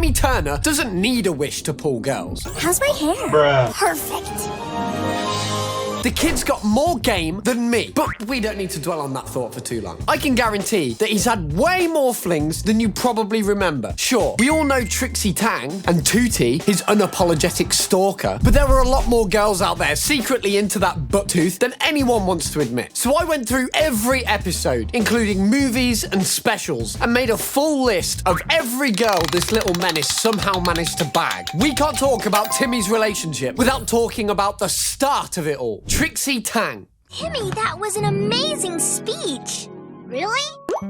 Timmy Turner doesn't need a wish to pull girls. How's my hair? Bruh. Perfect. The kid's got more game than me, but we don't need to dwell on that thought for too long. I can guarantee that he's had way more flings than you probably remember. Sure, we all know Trixie Tang and Tootie, his unapologetic stalker, but there are a lot more girls out there secretly into that butt tooth than anyone wants to admit. So I went through every episode, including movies and specials, and made a full list of every girl this little menace somehow managed to bag. We can't talk about Timmy's relationship without talking about the start of it all. Trixie Tang. Timmy, that was an amazing speech. Really?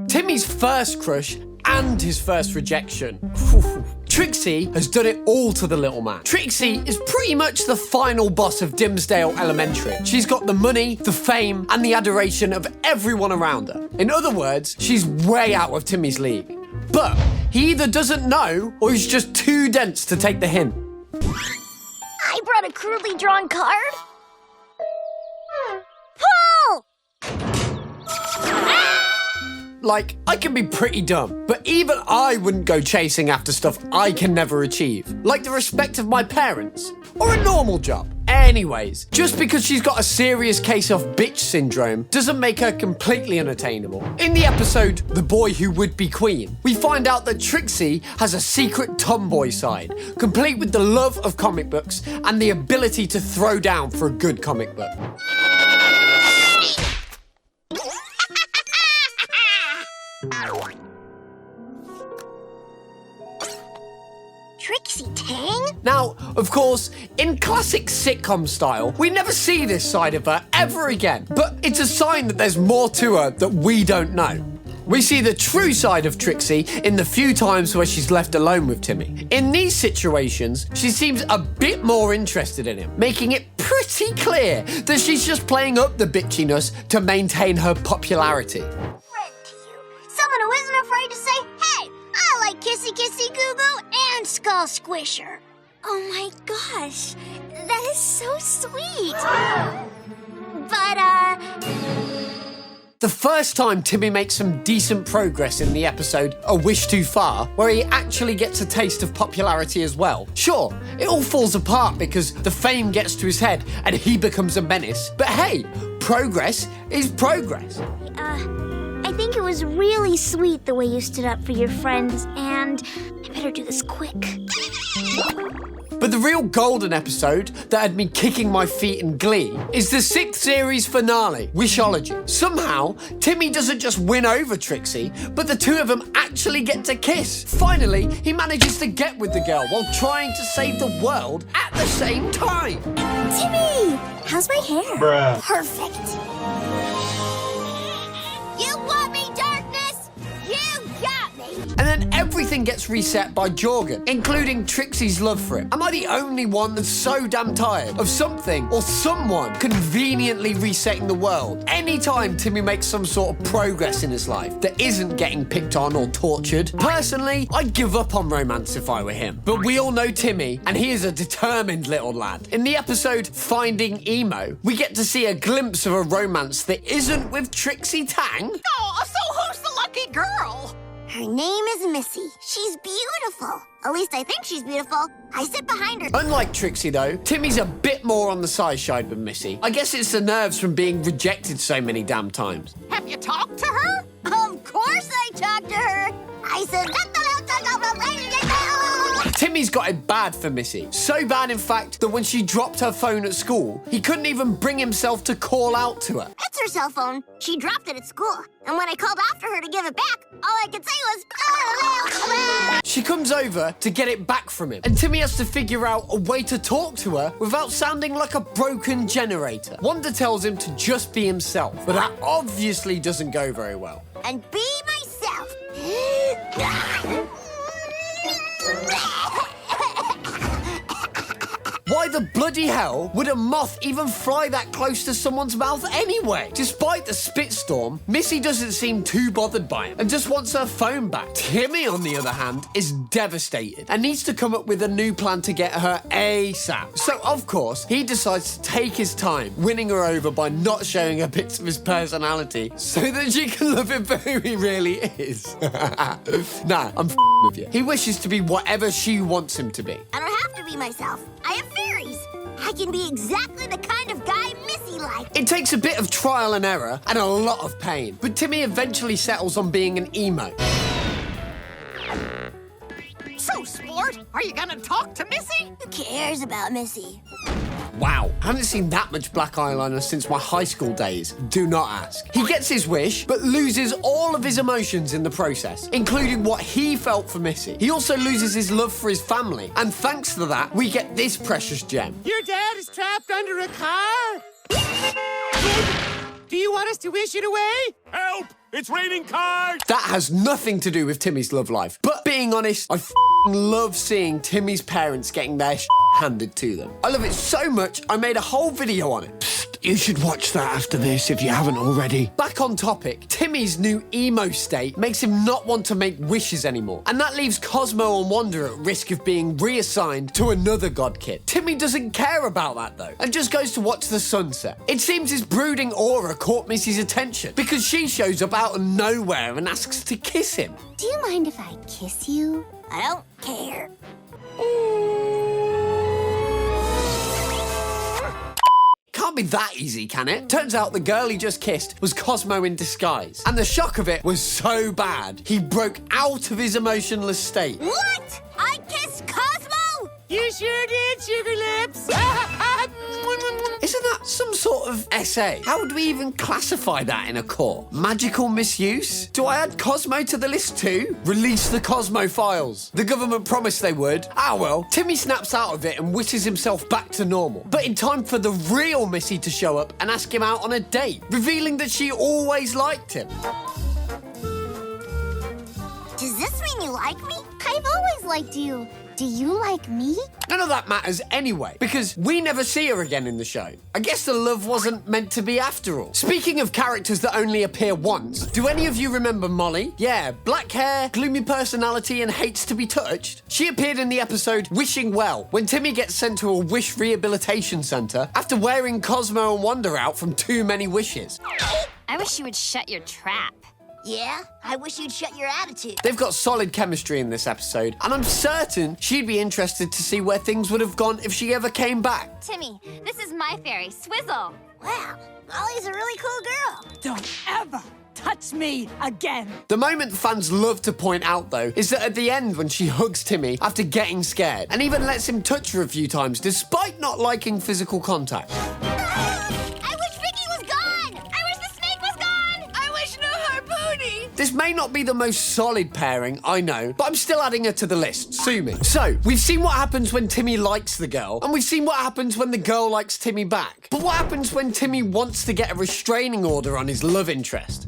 Timmy's first crush and his first rejection. Trixie has done it all to the little man. Trixie is pretty much the final boss of Dimsdale Elementary. She's got the money, the fame, and the adoration of everyone around her. In other words, she's way out of Timmy's league. But he either doesn't know or he's just too dense to take the hint. I brought a crudely drawn card. Pull! Like, I can be pretty dumb, but even I wouldn't go chasing after stuff I can never achieve. Like the respect of my parents, or a normal job. Anyways, just because she's got a serious case of bitch syndrome doesn't make her completely unattainable. In the episode, The Boy Who Would Be Queen, we find out that Trixie has a secret tomboy side, complete with the love of comic books and the ability to throw down for a good comic book. Trixie Tang? Now, of course, in classic sitcom style, we never see this side of her ever again. But it's a sign that there's more to her that we don't know. We see the true side of Trixie in the few times where she's left alone with Timmy. In these situations, she seems a bit more interested in him, making it pretty clear that she's just playing up the bitchiness to maintain her popularity. Friend to you. Someone who isn't afraid to say, hey, I like kissy kissy goo goo and skull squisher. Oh my gosh, that is so sweet. But, The first time Timmy makes some decent progress in the episode A Wish Too Far, where he actually gets a taste of popularity as well. Sure, it all falls apart because the fame gets to his head and he becomes a menace. But hey, progress is progress. I think it was really sweet the way you stood up for your friends, and I better do this quick. But the real golden episode that had me kicking my feet in glee is the 6th series finale, Wishology. Somehow, Timmy doesn't just win over Trixie, but the two of them actually get to kiss. Finally, he manages to get with the girl while trying to save the world at the same time. Timmy, how's my hair? Bruh. Perfect. You want me, darkness? You got me. And then everything gets reset by Jorgen, including Trixie's love for him. Am I the only one that's so damn tired of something or someone conveniently resetting the world anytime Timmy makes some sort of progress in his life that isn't getting picked on or tortured? Personally, I'd give up on romance if I were him. But we all know Timmy, and he is a determined little lad. In the episode Finding Emo, we get to see a glimpse of a romance that isn't with Trixie Tang. Oh, so who's the lucky girl? Her name is Missy. She's beautiful. At least I think she's beautiful. I sit behind her. Unlike Trixie, though, Timmy's a bit more on the side side with Missy. I guess it's the nerves from being rejected so many damn times. Have you talked to her? Of course I talked to her. I said... Timmy's got it bad for Missy. So bad, in fact, that when she dropped her phone at school, he couldn't even bring himself to call out to her. That's her cell phone. She dropped it at school. And when I called after her to give it back, all I could say was... She comes over to get it back from him, and Timmy has to figure out a way to talk to her without sounding like a broken generator. Wanda tells him to just be himself, but that obviously doesn't go very well. And be myself. Why the bloody hell would a moth even fly that close to someone's mouth anyway? Despite the spitstorm, Missy doesn't seem too bothered by him and just wants her phone back. Timmy, on the other hand, is devastated and needs to come up with a new plan to get her ASAP. So, of course, he decides to take his time, winning her over by not showing her bits of his personality so that she can love him for who he really is. Nah, I'm with you. He wishes to be whatever she wants him to be. I don't have to be myself. I have fairies. I can be exactly the kind of guy Missy likes. It takes a bit of trial and error and a lot of pain, but Timmy eventually settles on being an emo. So, sport, are you gonna talk to Missy? Who cares about Missy? Wow, I haven't seen that much black eyeliner since my high school days. Do not ask. He gets his wish, but loses all of his emotions in the process, including what he felt for Missy. He also loses his love for his family, and thanks to that, we get this precious gem. Your dad is trapped under a car? Do you want us to wish it away? Help! It's raining cars! That has nothing to do with Timmy's love life. But being honest, I love seeing Timmy's parents getting their handed to them. I love it so much, I made a whole video on it. Psst, you should watch that after this if you haven't already. Back on topic, Timmy's new emo state makes him not want to make wishes anymore. And that leaves Cosmo and Wanda at risk of being reassigned to another god kid. Timmy doesn't care about that though, and just goes to watch the sunset. It seems his brooding aura caught Missy's attention because she shows up out of nowhere and asks to kiss him. Do you mind if I kiss you? I don't care. Can't be that easy, can it? Turns out the girl he just kissed was Cosmo in disguise. And the shock of it was so bad, he broke out of his emotionless state. What? I kissed Cosmo? You sure did, Sugar Lips. Isn't that some sort of essay? How would we even classify that in a court? Magical misuse? Do I add Cosmo to the list too? Release the Cosmo files. The government promised they would. Ah well, Timmy snaps out of it and wishes himself back to normal. But in time for the real Missy to show up and ask him out on a date, revealing that she always liked him. Does this mean you like me? I've always liked you. Do you like me? None of that matters anyway, because we never see her again in the show. I guess the love wasn't meant to be after all. Speaking of characters that only appear once, do any of you remember Molly? Yeah, black hair, gloomy personality, and hates to be touched. She appeared in the episode Wishing Well, when Timmy gets sent to a wish rehabilitation center after wearing Cosmo and Wanda out from too many wishes. I wish you would shut your trap. Yeah? I wish you'd shut your attitude. They've got solid chemistry in this episode, and I'm certain she'd be interested to see where things would have gone if she ever came back. Timmy, this is my fairy, Swizzle. Wow, Molly's a really cool girl. Don't ever touch me again. The moment fans love to point out, though, is that at the end when she hugs Timmy after getting scared, and even lets him touch her a few times despite not liking physical contact. I wish Vicky was gone. I wish the snake was gone. I wish no harpoony. This may not be the most solid pairing, I know, but I'm still adding her to the list. Sue me. So, we've seen what happens when Timmy likes the girl, and we've seen what happens when the girl likes Timmy back. But what happens when Timmy wants to get a restraining order on his love interest?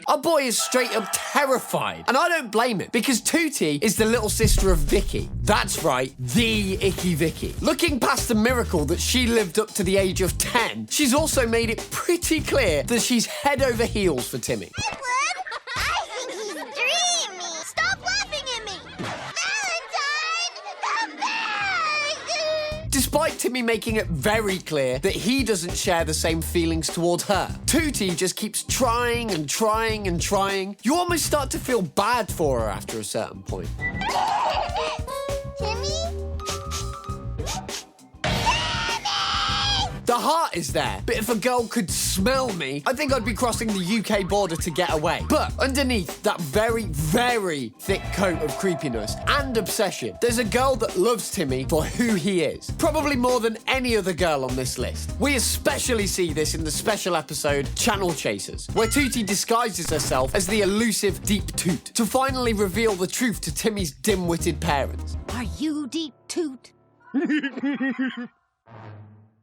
Our boy is straight up terrified, and I don't blame him, because Tootie is the little sister of Vicky. That's right, the Icky Vicky. Looking past the miracle that she lived up to the age of 10, she's also made it pretty clear that she's head over heels for Timmy. Edward, I think he's dreamy. Stop laughing at me. Valentine, come back. Despite Timmy making it very clear that he doesn't share the same feelings towards her, Tootie just keeps trying and trying and trying. You almost start to feel bad for her after a certain point. Timmy? The heart is there, but if a girl could smell me, I think I'd be crossing the UK border to get away. But underneath that very, very thick coat of creepiness and obsession, there's a girl that loves Timmy for who he is. Probably more than any other girl on this list. We especially see this in the special episode Channel Chasers, where Tootie disguises herself as the elusive Deep Toot to finally reveal the truth to Timmy's dim-witted parents. Are you Deep Toot?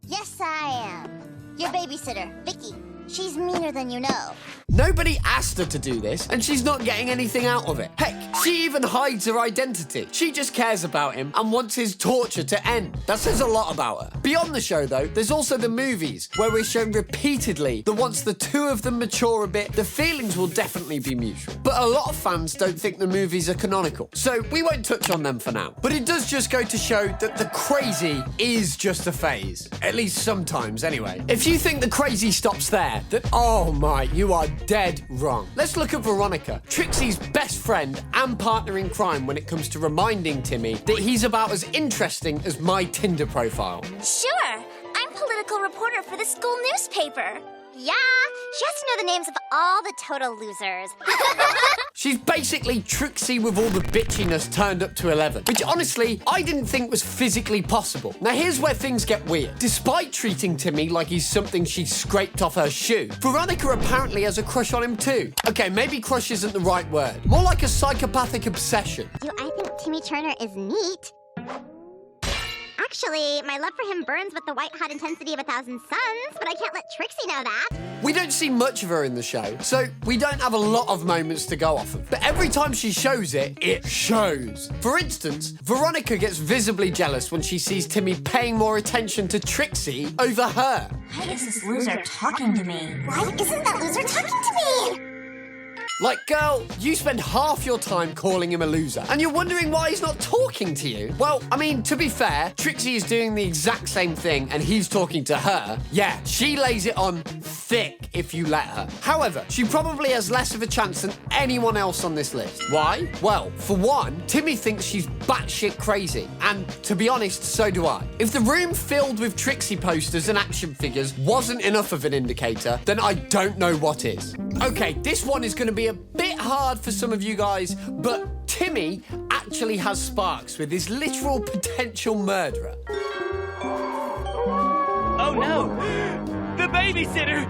Yes, I am. Your babysitter, Vicky. She's meaner than you know. Nobody asked her to do this, and she's not getting anything out of it. Heck, she even hides her identity. She just cares about him and wants his torture to end. That says a lot about her. Beyond the show, though, there's also the movies, where we're shown repeatedly that once the two of them mature a bit, the feelings will definitely be mutual. But a lot of fans don't think the movies are canonical, so we won't touch on them for now. But it does just go to show that the crazy is just a phase. At least sometimes, anyway. If you think the crazy stops there, then oh my, you are dead wrong. Let's look at Veronica, Trixie's best friend and partner in crime when it comes to reminding Timmy that he's about as interesting as my Tinder profile. Sure. I'm political reporter for the school newspaper. Yeah, she has to know the names of all the total losers. She's basically Trixie with all the bitchiness turned up to 11, which honestly, I didn't think was physically possible. Now here's where things get weird. Despite treating Timmy like he's something she scraped off her shoe, Veronica apparently has a crush on him too. Okay, maybe crush isn't the right word. More like a psychopathic obsession. I think Timmy Turner is neat. Actually, my love for him burns with the white-hot intensity of 1,000 suns, but I can't let Trixie know that. We don't see much of her in the show, so we don't have a lot of moments to go off of. But every time she shows it, it shows. For instance, Veronica gets visibly jealous when she sees Timmy paying more attention to Trixie over her. Why is this loser talking to me? Why isn't that loser talking to me? Like, girl, you spend half your time calling him a loser, and you're wondering why he's not talking to you? Well, I mean, to be fair, Trixie is doing the exact same thing, and he's talking to her. Yeah, she lays it on thick if you let her. However, she probably has less of a chance than anyone else on this list. Why? Well, for one, Timmy thinks she's batshit crazy, and to be honest, so do I. If the room filled with Trixie posters and action figures wasn't enough of an indicator, then I don't know what is. Okay, this one is going to be a bit hard for some of you guys, but Timmy actually has sparks with his literal potential murderer. Oh no! The babysitter!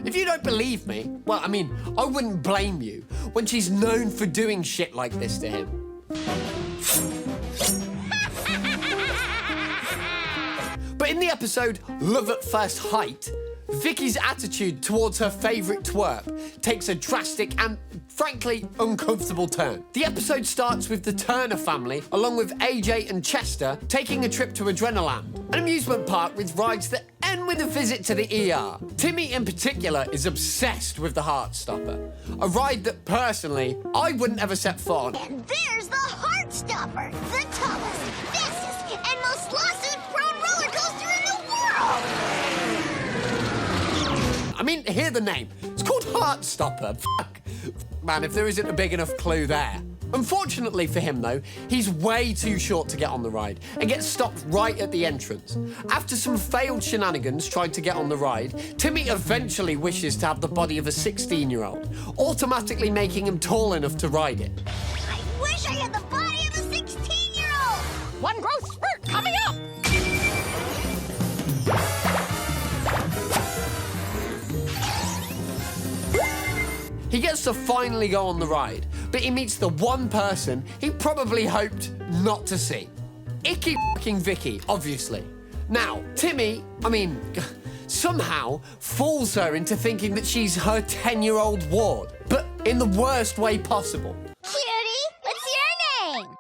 If you don't believe me, well, I mean, I wouldn't blame you when she's known for doing shit like this to him. But in the episode Love at First Height, Vicky's attitude towards her favourite twerp takes a drastic and, frankly, uncomfortable turn. The episode starts with the Turner family, along with AJ and Chester, taking a trip to Adrenaland, an amusement park with rides that end with a visit to the ER. Timmy, in particular, is obsessed with the Heartstopper, a ride that, personally, I wouldn't ever set foot on. And there's the Heartstopper, the tallest, fastest, and most lawsuit-prone roller coaster in the world! I mean, hear the name. It's called Heartstopper. Fuck. Man, if there isn't a big enough clue there. Unfortunately for him, though, he's way too short to get on the ride and gets stopped right at the entrance. After some failed shenanigans trying to get on the ride, Timmy eventually wishes to have the body of a 16-year-old, automatically making him tall enough to ride it. I wish I had the body of a 16-year-old! One growth spurt coming up! He gets to finally go on the ride, but he meets the one person he probably hoped not to see. Icky fucking Vicky, obviously. Now, Timmy, somehow fools her into thinking that she's her 10-year-old ward, but in the worst way possible. Cutie, what's your name?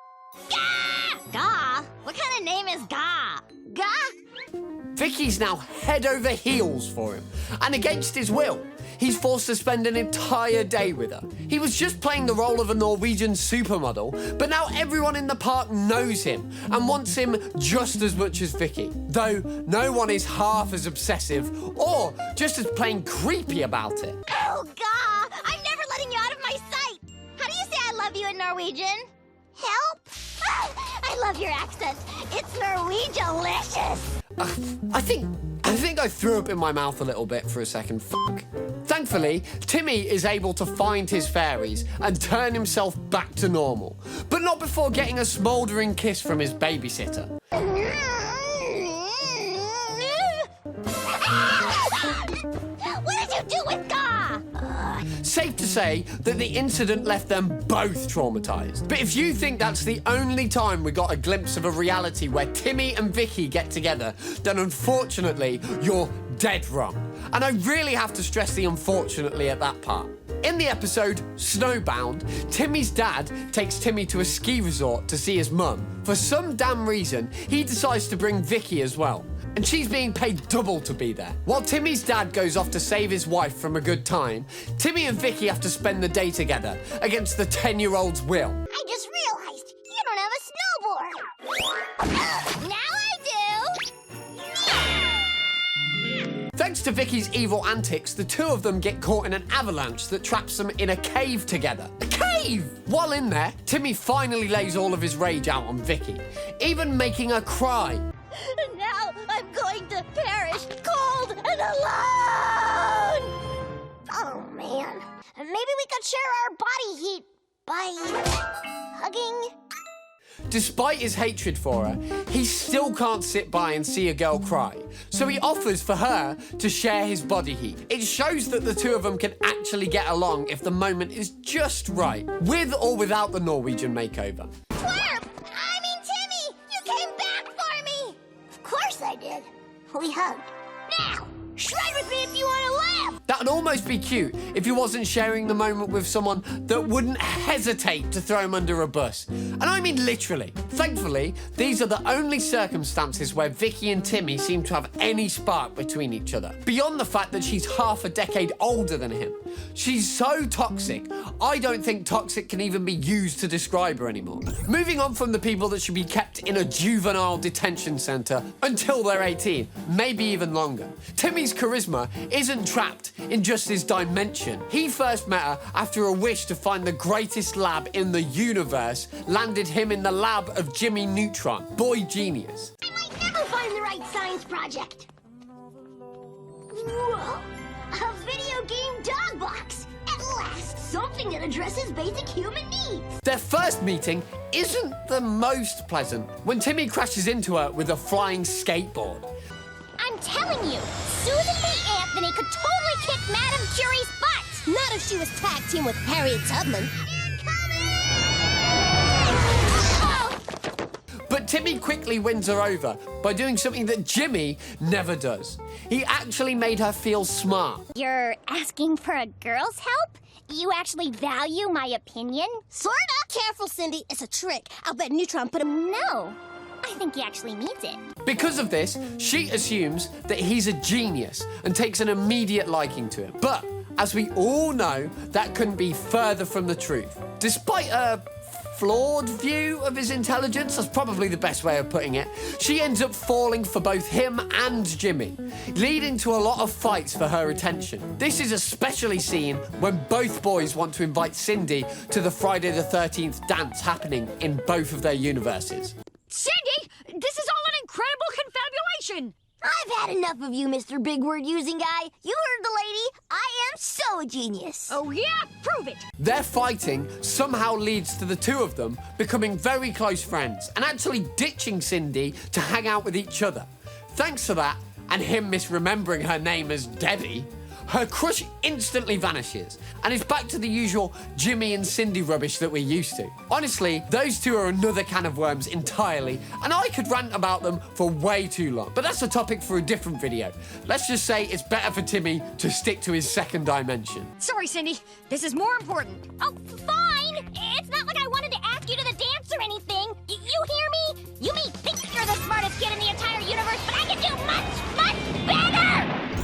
Gah! Gah? What kind of name is Gah? Gah? Vicky's now head over heels for him, and against his will, he's forced to spend an entire day with her. He was just playing the role of a Norwegian supermodel, but now everyone in the park knows him and wants him just as much as Vicky, though no one is half as obsessive or just as plain creepy about it. Oh, Gah! I'm never letting you out of my sight! How do you say I love you in Norwegian? Help? I love your accent. It's Norwegian-licious. I think I threw up in my mouth a little bit for a second. Fuck. Thankfully, Timmy is able to find his fairies and turn himself back to normal, but not before getting a smouldering kiss from his babysitter. What did you do with Gah? Safe to say that the incident left them both traumatized. But if you think that's the only time we got a glimpse of a reality where Timmy and Vicky get together, then unfortunately, you're dead wrong. And I really have to stress the unfortunately at that part. In the episode Snowbound, Timmy's dad takes Timmy to a ski resort to see his mum. For some damn reason, he decides to bring Vicky as well. And she's being paid double to be there. While Timmy's dad goes off to save his wife from a good time, Timmy and Vicky have to spend the day together against the 10-year-old's will. I just realized you don't have a snowboard. Now I do. Thanks to Vicky's evil antics, the two of them get caught in an avalanche that traps them in a cave together. A cave! While in there, Timmy finally lays all of his rage out on Vicky, even making her cry. Now I'm going to perish cold and alone! Oh, man. Maybe we could share our body heat by hugging? Despite his hatred for her, he still can't sit by and see a girl cry. So he offers for her to share his body heat. It shows that the two of them can actually get along if the moment is just right, with or without the Norwegian makeover. Twerp! I mean, Timmy! You came back for me! Of course I did. We hugged. Now, shred with me if you want to laugh! That'd almost be cute if he wasn't sharing the moment with someone that wouldn't hesitate to throw him under a bus. And I mean literally. Thankfully, these are the only circumstances where Vicky and Timmy seem to have any spark between each other. Beyond the fact that she's half a decade older than him. She's so toxic, I don't think toxic can even be used to describe her anymore. Moving on from the people that should be kept in a juvenile detention centre until they're 18, maybe even longer. Timmy's charisma isn't trapped in just his dimension. He first met her after a wish to find the greatest lab in the universe landed him in the lab of Jimmy Neutron, boy genius. I might never find the right science project. Whoa! A video game dog box! At last, something that addresses basic human needs! Their first meeting isn't the most pleasant when Timmy crashes into her with a flying skateboard. I'm telling you, Susan B. Anthony could totally kick Madame Curie's butt! Not if she was tag team with Harriet Tubman. But Timmy quickly wins her over by doing something that Jimmy never does. He actually made her feel smart. You're asking for a girl's help? You actually value my opinion? Sorta. Careful, Cindy. It's a trick. I'll bet Neutron put him... No. I think he actually means it. Because of this, she assumes that he's a genius and takes an immediate liking to him. But, as we all know, that couldn't be further from the truth. Despite a flawed view of his intelligence, that's probably the best way of putting it, she ends up falling for both him and Jimmy, leading to a lot of fights for her attention. This is especially seen when both boys want to invite Cindy to the Friday the 13th dance happening in both of their universes. Cindy, this is all an incredible confabulation! I've had enough of you, Mr. Big Word Using Guy. You heard the lady. I am so a genius. Oh yeah? Prove it! Their fighting somehow leads to the two of them becoming very close friends and actually ditching Cindy to hang out with each other. Thanks to that, and him misremembering her name as Debbie, her crush instantly vanishes and is back to the usual Jimmy and Cindy rubbish that we're used to. Honestly, those two are another can of worms entirely, and I could rant about them for way too long. But that's a topic for a different video. Let's just say it's better for Timmy to stick to his second dimension. Sorry, Cindy. This is more important. Oh, fine! It's not like I wanted to ask you to the dance or anything. You hear me? You may think you're the smartest kid in the entire universe, but I can do much, much better!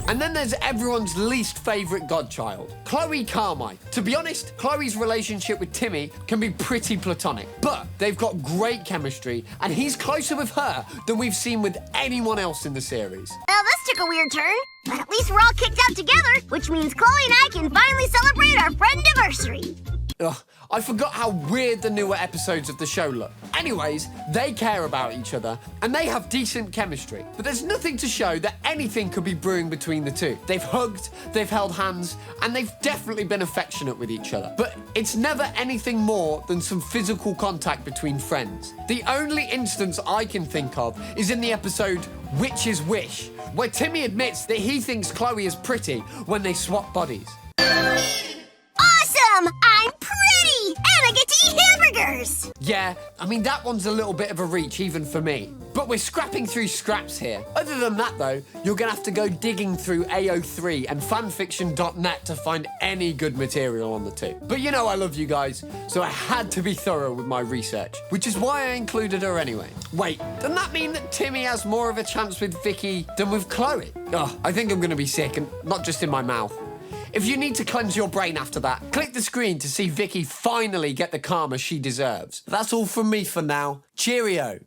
And then there's everyone's least favourite godchild, Chloe Carmichael. To be honest, Chloe's relationship with Timmy can be pretty platonic, but they've got great chemistry, and he's closer with her than we've seen with anyone else in the series. Well, this took a weird turn, but at least we're all kicked out together, which means Chloe and I can finally celebrate our friend-iversary. Ugh, I forgot how weird the newer episodes of the show look. Anyways, they care about each other, and they have decent chemistry. But there's nothing to show that anything could be brewing between the two. They've hugged, they've held hands, and they've definitely been affectionate with each other. But it's never anything more than some physical contact between friends. The only instance I can think of is in the episode Witch's Wish, where Timmy admits that he thinks Chloe is pretty when they swap bodies. Awesome! I'm pretty! And I get to Veggie hamburgers! Yeah, I mean, that one's a little bit of a reach, even for me. But we're scrapping through scraps here. Other than that, though, you're going to have to go digging through AO3 and fanfiction.net to find any good material on the two. But you know I love you guys, so I had to be thorough with my research, which is why I included her anyway. Wait, doesn't that mean that Timmy has more of a chance with Vicky than with Chloe? Ugh, I think I'm going to be sick, and not just in my mouth. If you need to cleanse your brain after that, click the screen to see Vicky finally get the karma she deserves. That's all from me for now. Cheerio.